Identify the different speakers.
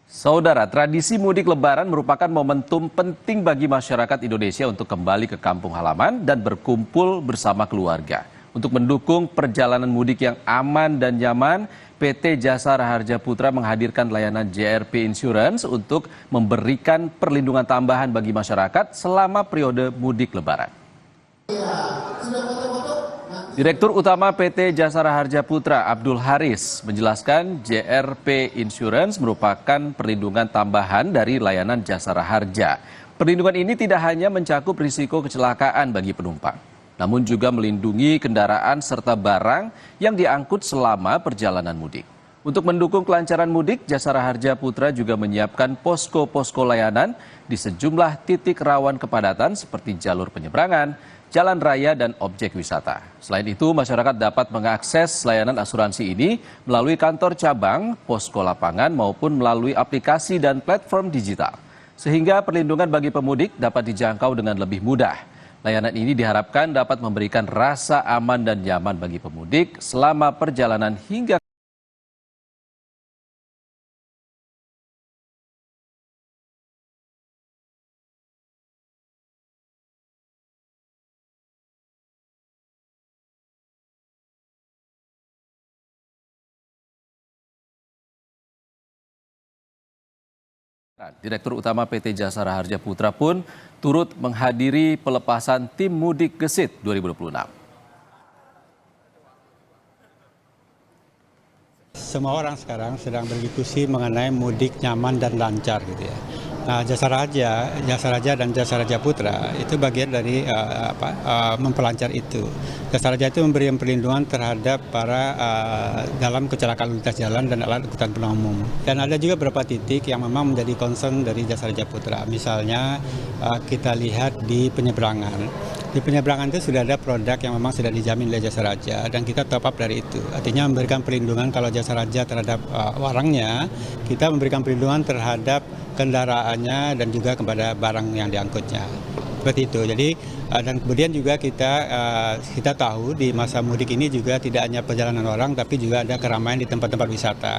Speaker 1: Saudara, tradisi mudik Lebaran merupakan momentum penting bagi masyarakat Indonesia untuk kembali ke kampung halaman dan berkumpul bersama keluarga. Untuk mendukung perjalanan mudik yang aman dan nyaman, PT Jasa Raharja Putra menghadirkan layanan JRP Insurance untuk memberikan perlindungan tambahan bagi masyarakat selama periode mudik Lebaran. Direktur Utama PT Jasa Raharja Putra Abdul Haris menjelaskan JRP Insurance merupakan perlindungan tambahan dari layanan Jasa Raharja. Perlindungan ini tidak hanya mencakup risiko kecelakaan bagi penumpang, namun juga melindungi kendaraan serta barang yang diangkut selama perjalanan mudik. Untuk mendukung kelancaran mudik, Jasa Raharja Putra juga menyiapkan posko-posko layanan di sejumlah titik rawan kepadatan seperti jalur penyeberangan, jalan raya, dan objek wisata. Selain itu, masyarakat dapat mengakses layanan asuransi ini melalui kantor cabang, posko lapangan, maupun melalui aplikasi dan platform digital. Sehingga perlindungan bagi pemudik dapat dijangkau dengan lebih mudah. Layanan ini diharapkan dapat memberikan rasa aman dan nyaman bagi pemudik selama perjalanan hingga Direktur Utama PT Jasa Raharja Putra pun turut menghadiri pelepasan tim mudik Gesit 2026.
Speaker 2: Semua orang sekarang sedang berdiskusi mengenai mudik nyaman dan lancar gitu ya. Nah, Jasa Raharja dan Jasa Raharja Putra itu bagian dari memperlancar itu. Jasa Raharja itu memberikan perlindungan terhadap para dalam kecelakaan lintas jalan dan alat angkutan umum. Dan ada juga beberapa titik yang memang menjadi concern dari Jasa Raharja Putra. Misalnya kita lihat di penyeberangan. Di penyeberangan itu sudah ada produk yang memang sudah dijamin oleh Jasa Raharja dan kita top up dari itu. Artinya memberikan perlindungan kalau Jasa Raharja terhadap orangnya, kita memberikan perlindungan terhadap kendaraannya dan juga kepada barang yang diangkutnya. Seperti itu. Jadi dan kemudian juga kita tahu di masa mudik ini juga tidak hanya perjalanan orang tapi juga ada keramaian di tempat-tempat wisata.